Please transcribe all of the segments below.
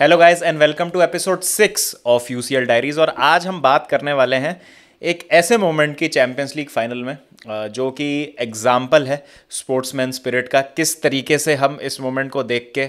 Hello guys and welcome to episode 6 of UCL diaries. और आज हम बात करने वाले हैं एक ऐसे मोमेंट की चैंपियंस लीग फाइनल में जो कि एग्जाम्पल है स्पोर्ट्समैन स्पिरिट का। किस तरीके से हम इस मोमेंट को देख के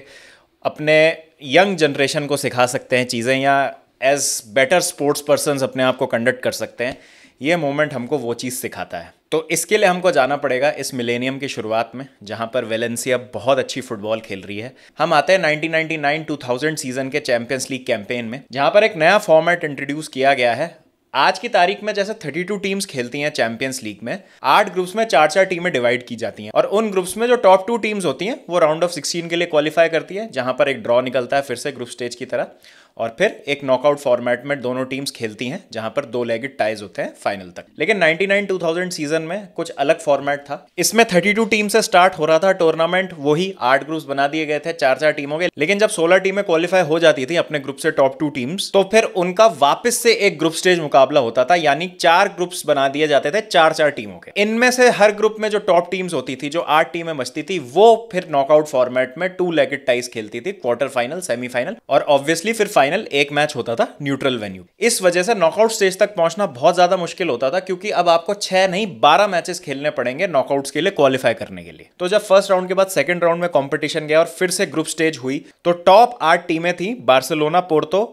अपने यंग जनरेशन को सिखा सकते हैं चीज़ें, या एज बेटर स्पोर्ट्स पर्सन्स अपने आप को कंडक्ट कर सकते हैं। ये मोमेंट हमको वो चीज़ सिखाता है। तो इसके लिए हमको जाना पड़ेगा इस मिलेनियम की शुरुआत में, जहां पर वेलेंसिया बहुत अच्छी फुटबॉल खेल रही है। हम आते हैं 1999-2000 सीजन के चैंपियंस लीग कैंपेन में, जहां पर एक नया फॉर्मेट इंट्रोड्यूस किया गया है। आज की तारीख में जैसे 32 टीम्स खेलती हैं चैंपियंस लीग में, 8 ग्रुप्स में 4-4 टीमें डिवाइड की जाती हैं, और उन ग्रुप्स में जो टॉप 2 टीम्स होती हैं वो राउंड ऑफ 16 के लिए क्वालिफाई करती है, जहां पर एक ड्रॉ निकलता है फिर से ग्रुप स्टेज की तरह, और फिर एक नॉकआउट फॉर्मेट में दोनों टीम्स खेलती हैं, जहां पर 2 लेगेड टाइज होते हैं फाइनल तक। लेकिन 99-2000 सीजन में कुछ अलग फॉर्मेट था। इसमें 32 टीम से स्टार्ट हो रहा था टूर्नामेंट, वही 8 ग्रुप्स बना दिए गए थे 4-4 टीमों के। लेकिन जब 16 टीमें क्वालिफाई हो जाती थी अपने ग्रुप से टॉप 2 टीम्स, तो फिर उनका वापस से एक ग्रुप स्टेज मुकाबला होता था, यानी 4 ग्रुप्स बना दिए जाते थे 4-4 टीमों के। इनमें से हर ग्रुप में जो टॉप टीम्स होती थी, जो 8 टीमें बचती थी, वो फिर नॉकआउट फॉर्मेट में 2 लेगेड टाइज खेलती थी, क्वार्टर फाइनल, सेमीफाइनल, और ऑब्वियसली फिर फाइनल एक मैच होता था न्यूट्रल वेन्यू। इस वजह से नॉकआउट स्टेज तक पहुंचना बहुत ज्यादा मुश्किल होता था, क्योंकि अब आपको 6 नहीं 12 मैचेस खेलने पड़ेंगे नॉकआउट्स के लिए क्वालिफाई करने के लिए। तो जब फर्स्ट राउंड के बाद सेकंड राउंड में कंपटीशन गया और फिर से ग्रुप स्टेज हुई, तो टॉप 8 टीमें थी Barcelona, Porto,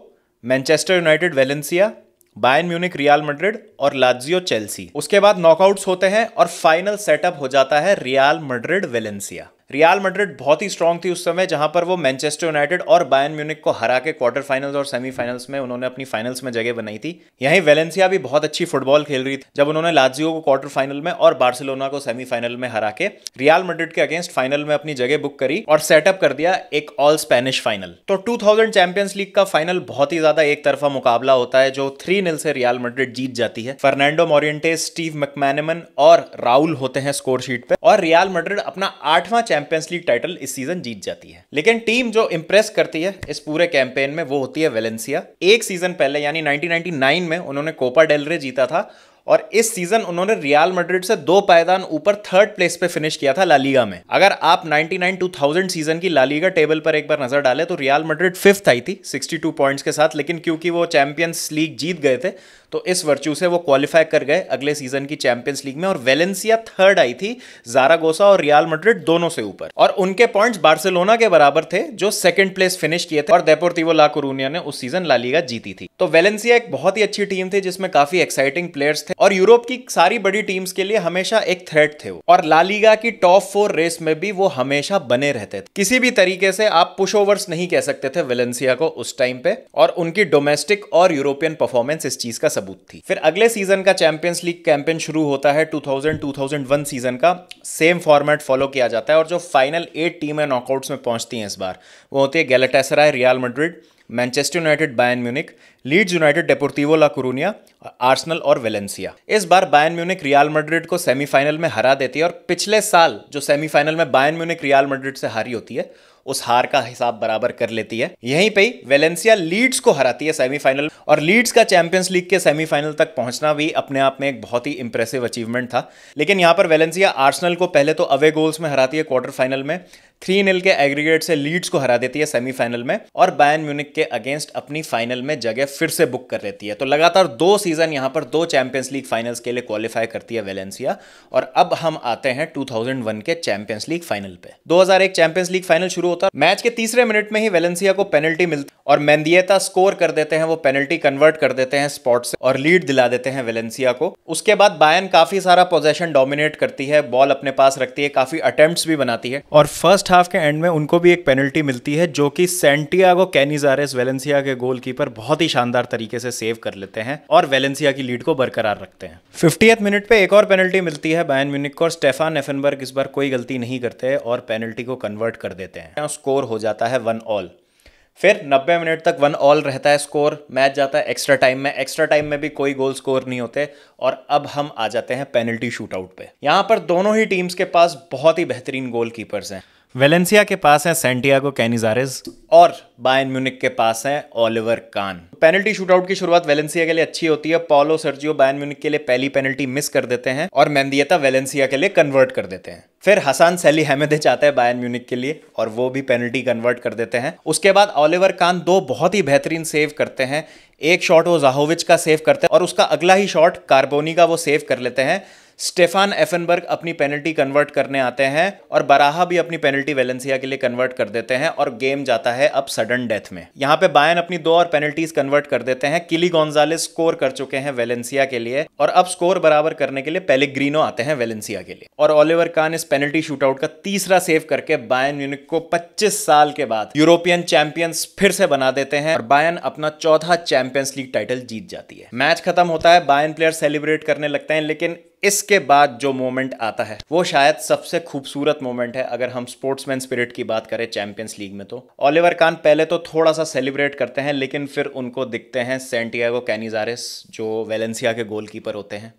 Manchester United, Valencia, Bayern Munich, Real Madrid और लाज़ियो, चेल्सी। उसके बाद नॉकआउट्स होते हैं और फाइनल सेटअप हो जाता है real Madrid Valencia. Real Madrid बहुत ही स्ट्रांग थी उस समय, जहां पर वो मैनचेस्टर यूनाइटेड और बायर्न म्यूनिख को हरा के क्वार्टर फाइनल्स और सेमीफाइनल्स में उन्होंने अपनी फाइनल्स में जगह बनाई थी। यहीं वेलेंसिया भी बहुत अच्छी फुटबॉल खेल रही थी, जब उन्होंने लाज़ियो को क्वार्टर फाइनल में और बार्सिलोना को सेमीफाइनल में हरा के रियल मैड्रिड के अगेंस्ट फाइनल में अपनी जगह बुक करी और सेटअप कर दिया एक ऑल स्पेनिश फाइनल। तो 2000 चैंपियंस लीग का फाइनल बहुत ही ज्यादा एक तरफा मुकाबला होता है, जो 3-0 से रियल मैड्रिड जीत जाती है। फर्नांडो मोरिएंटेस, स्टीव मैकमैनेमन और राउल होते हैं स्कोर शीट पे, और रियल मैड्रिड अपना 8वां चैंपियंस लीग टाइटल इस सीजन जीत जाती है। लेकिन टीम जो इंप्रेस करती है इस पूरे कैंपेन में वो होती है वेलेंसिया। एक सीजन पहले यानी 1999 में उन्होंने कोपा डेल रे जीता था, और इस सीजन उन्होंने रियल मैड्रिड से 2 पायदान ऊपर 3rd प्लेस पे फिनिश किया था ला लीगा में। अगर आप 99-2000 सीजन की ला लीगा टेबल पर एक बार नजर डालें तो रियल मैड्रिड 5th आई थी 62 पॉइंट्स के साथ, लेकिन क्योंकि वो चैंपियंस लीग जीत गए थे तो इस वर्च्यू से वो क्वालिफाई कर गए अगले सीजन की चैंपियंस लीग में। और वेलेंसिया 3rd आई थी ज़ारागोसा और रियल मैड्रिड दोनों से ऊपर, और उनके पॉइंट्स बार्सिलोना के बराबर थे जो 2nd प्लेस फिनिश किए थे, और डेपोर्टिवो ला कोरूनिया ने उस सीजन ला लीगा जीती थी। तो वेलेंसिया एक बहुत ही अच्छी टीम थी जिसमें काफी एक्साइटिंग प्लेयर्स थे, और यूरोप की सारी बड़ी टीम्स के लिए हमेशा एक थ्रेट थे वो, और ला लीगा की टॉप 4 रेस में भी वो हमेशा बने रहते थे। किसी भी तरीके से आप पुश ओवर्स नहीं कह सकते थे वेलेंसिया को उस टाइम पे, और उनकी डोमेस्टिक और यूरोपियन परफॉर्मेंस इस चीज का सबूत थी। फिर अगले सीजन का चैंपियंस लीग कैंपेन शुरू होता है 2000-2001 सीजन का। सेम फॉर्मेट फॉलो किया जाता है, और जो फाइनल 8 टीमें नॉकआउट्स में पहुंचती हैं इस बार, वो होती है Galatasaray, Real Madrid, Manchester United, Bayern Munich, Leeds United, Deportivo La Coruna, Arsenal और वेलेंसिया। इस बार बायर्न म्यूनिख रियल मैड्रिड को सेमीफाइनल में हरा देती है, और पिछले साल जो सेमीफाइनल में बायर्न म्यूनिख रियल मैड्रिड से हारी होती है उस हार का हिसाब बराबर कर लेती है। यहीं पे ही वेलेंसिया लीड्स को हराती है सेमीफाइनल, और लीड्स का चैंपियंस लीग के सेमीफाइनल तक पहुंचना भी अपने आप में एक बहुत ही इंप्रेसिव अचीवमेंट था। लेकिन यहां पर वेलेंसिया आर्सेनल को पहले तो अवे गोल्स में हराती है क्वार्टर फाइनल में, 3-0 के एग्रीगेट से लीड्स को हरा देती है सेमीफाइनल में, और बायर्न म्यूनिख के अगेंस्ट अपनी फाइनल में जगह फिर से बुक कर लेती है। तो लगातार 2 सीजन यहां पर 2 चैंपियंस लीग फाइनल्स के लिए क्वालिफाई करती है वेलेंसिया। और अब हम आते हैं 2001 के चैंपियंस लीग फाइनल पे। 2001 चैंपियंस लीग फाइनल शुरू होता है। मैच के तीसरे मिनट में ही वेलेंसिया को पेनल्टी मिलती, और मेंडिएता स्कोर कर देते हैं, वो पेनल्टी कन्वर्ट कर देते हैं स्पॉट से और लीड दिला देते हैं वेलेंसिया को। उसके बाद बायर्न काफी सारा पोजेशन डोमिनेट करती है, बॉल अपने पास रखती है, काफी अटेम्प्ट्स भी बनाती है, और फर्स्ट हाफ के एंड में उनको भी एक पेनल्टी मिलती है, जो कि सैंटियागो कैनिजारेस, वेलेंसिया के गोलकीपर, बहुत ही शानदार तरीके से सेव कर लेते हैं और वेलेंसिया की लीड को बरकरार रखते हैं। 50th मिनट पे एक और पेनल्टी मिलती है बायर्न म्यूनिख को, और स्टेफान एफेनबर्ग इस बार कोई गलती नहीं करते और पेनल्टी को कन्वर्ट कर देते हैं। स्कोर हो जाता है 1-1। फिर 90 मिनट तक 1-1 रहता है स्कोर। मैच जाता है एक्स्ट्रा टाइम में। एक्स्ट्रा टाइम में भी कोई गोल स्कोर नहीं होते, और अब हम आ जाते हैं पेनल्टी शूटआउट पे। यहाँ पर दोनों ही टीम्स के पास बहुत ही बेहतरीन गोलकीपर्स हैं। वेलेंसिया के पास है सैंटियागो कैनिजारेस और बायर्न म्यूनिख के पास है ओलिवर कान। पेनल्टी शूटआउट की शुरुआत वेलेंसिया के लिए अच्छी होती है। पॉलो सर्जियो बायर्न म्यूनिख के लिए पहली पेनल्टी मिस कर देते हैं और मेंडिएटा वेलेंसिया के लिए कन्वर्ट कर देते हैं। फिर हसन सैलिहैमिदिच आता है बायर्न म्यूनिख के लिए और वो भी पेनल्टी कन्वर्ट कर देते हैं। उसके बाद ओलिवर कान दो बहुत ही बेहतरीन सेव करते हैं। एक शॉट वो ज़ाहोविच का सेव करते हैं और उसका अगला ही शॉट कार्बोनी का वो सेव कर लेते हैं। स्टेफान एफनबर्ग अपनी पेनल्टी कन्वर्ट करने आते हैं और बराहा भी अपनी पेनल्टी वेलेंसिया के लिए कन्वर्ट कर देते हैं और गेम जाता है अब सडन डेथ में। यहां पे बायर्न अपनी 2 और पेनल्टीज कन्वर्ट कर देते हैं। किली गोंजालेस स्कोर कर चुके हैं वेलेंसिया के लिए और अब स्कोर बराबर करने के लिए पेलेग्रीनो आते हैं वेलेंसिया के लिए और ओलिवर कान इस पेनल्टी शूटआउट का तीसरा सेव करके बायर्न म्यूनिख को 25 साल के बाद यूरोपियन चैंपियंस फिर से बना देते हैं और बायर्न अपना चौथा चैंपियंस लीग टाइटल जीत जाती है। मैच खत्म होता है, बायर्न प्लेयर सेलिब्रेट करने लगते हैं, लेकिन इसके बाद जो मोमेंट आता है वो शायद सबसे खूबसूरत मोमेंट है अगर हम स्पोर्ट्समैन स्पिरिट की बात करें चैंपियंस लीग में। तो ओलिवर कान पहले तो थोड़ा सा सेलिब्रेट करते हैं, लेकिन फिर उनको दिखते हैं सैंटियागो कैनिजारेस जो वेलेंसिया के गोलकीपर होते हैं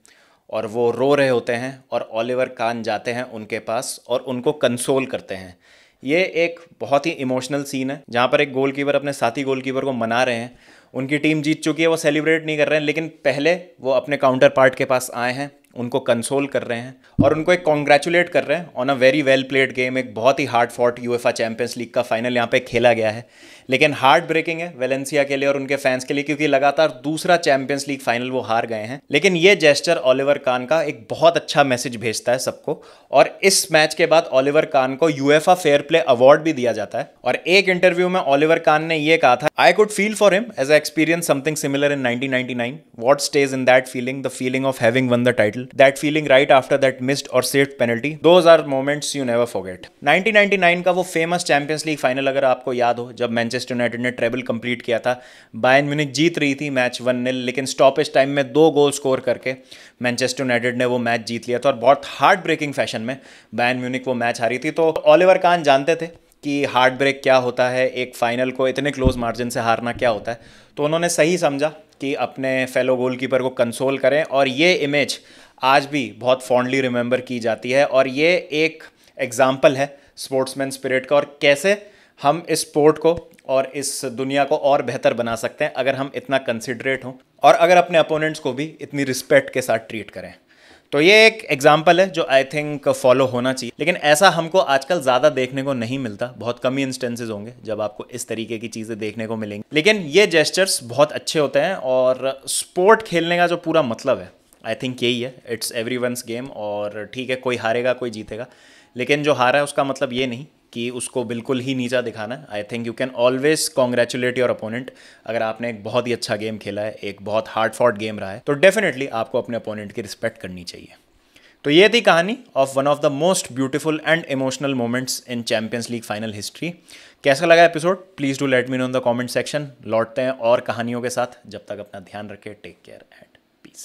और वो रो रहे होते हैं और ओलिवर कान जाते हैं उनके पास और उनको कंसोल करते हैं। ये एक बहुत ही इमोशनल सीन है जहाँ पर एक गोलकीपर अपने साथी गोलकीपर को मना रहे हैं। उनकी टीम जीत चुकी है, वो सेलिब्रेट नहीं कर रहे हैं, लेकिन पहले वो अपने काउंटर पार्ट के पास आए हैं, उनको कंसोल कर रहे हैं और उनको एक कॉन्ग्रेचुलेट कर रहे हैं on a very well played game. एक बहुत ही hard fought UEFA Champions League का फाइनल यहाँ पे खेला गया है, लेकिन हार्ट ब्रेकिंग है वेलेंसिया के लिए और उनके फैंस के लिए, क्योंकि लगातार दूसरा चैंपियंस लीग फाइनल वो हार गए हैं। लेकिन ये जेस्चर ओलिवर कान का एक बहुत अच्छा मैसेज भेजता है सबको और इस मैच के बाद ओलिवर कान को यूएफए फेयर प्ले अवार्ड भी दिया जाता है। और एक इंटरव्यू में ओलिवर कान ने ये कहा था, I could feel for him as I experience something similar in 1999। What stage in that feeling, the feeling of having won the title, that feeling right after that missed or saved penalty, those are moments you never forget. 1999 का वो famous champions league final अगर आपको याद हो, जब Manchester United ने treble complete किया था, बायर्न म्यूनिख जीत रही थी मैच 1-0, लेकिन स्टॉपेज टाइम में 2 गोल स्कोर करके मैनचेस्टर यूनाइटेड ने वो मैच जीत लिया था और बहुत हार्ट ब्रेकिंग फैशन में बायर्न म्यूनिख वो मैच हारी थी। तो ओलिवर कान जानते थे कि हार्ट ब्रेक क्या होता है, एक फाइनल को इतने क्लोज मार्जिन से हारना क्या होता है, तो उन्होंने सही समझा कि अपने फेलो गोलकीपर को कंसोल करें और ये इमेज आज भी बहुत फॉन्डली रिमेंबर की जाती है और ये एक एग्जाम्पल है स्पोर्ट्समैन स्पिरिट का और कैसे हम इस स्पोर्ट को और इस दुनिया को और बेहतर बना सकते हैं अगर हम इतना कंसिडरेट हों और अगर अपने अपोनेंट्स को भी इतनी रिस्पेक्ट के साथ ट्रीट करें। तो ये एक एग्जाम्पल है जो आई थिंक फॉलो होना चाहिए, लेकिन ऐसा हमको आजकल ज़्यादा देखने को नहीं मिलता। बहुत कम ही इंस्टेंसेस होंगे जब आपको इस तरीके की चीज़ें देखने को मिलेंगी, लेकिन ये जेस्चर्स बहुत अच्छे होते हैं और स्पोर्ट खेलने का जो पूरा मतलब है आई थिंक यही है, इट्स एवरीवन्स गेम। और ठीक है, कोई हारेगा कोई जीतेगा, लेकिन जो हारा है उसका मतलब ये नहीं कि उसको बिल्कुल ही नीचा दिखाना है। I think you can always congratulate your opponent. अगर आपने एक बहुत ही अच्छा गेम खेला है, एक बहुत हार्ड फॉट गेम रहा है, तो डेफिनेटली आपको अपने अपोनेंट की रिस्पेक्ट करनी चाहिए। तो ये थी कहानी of one of the most beautiful and emotional moments in champions league final history. कैसा लगा episode, please do let me know in the comment section. लौटते हैं और कहानियों के साथ, जब तक अपना ध्यान रखें, टेक केयर एंड पीस।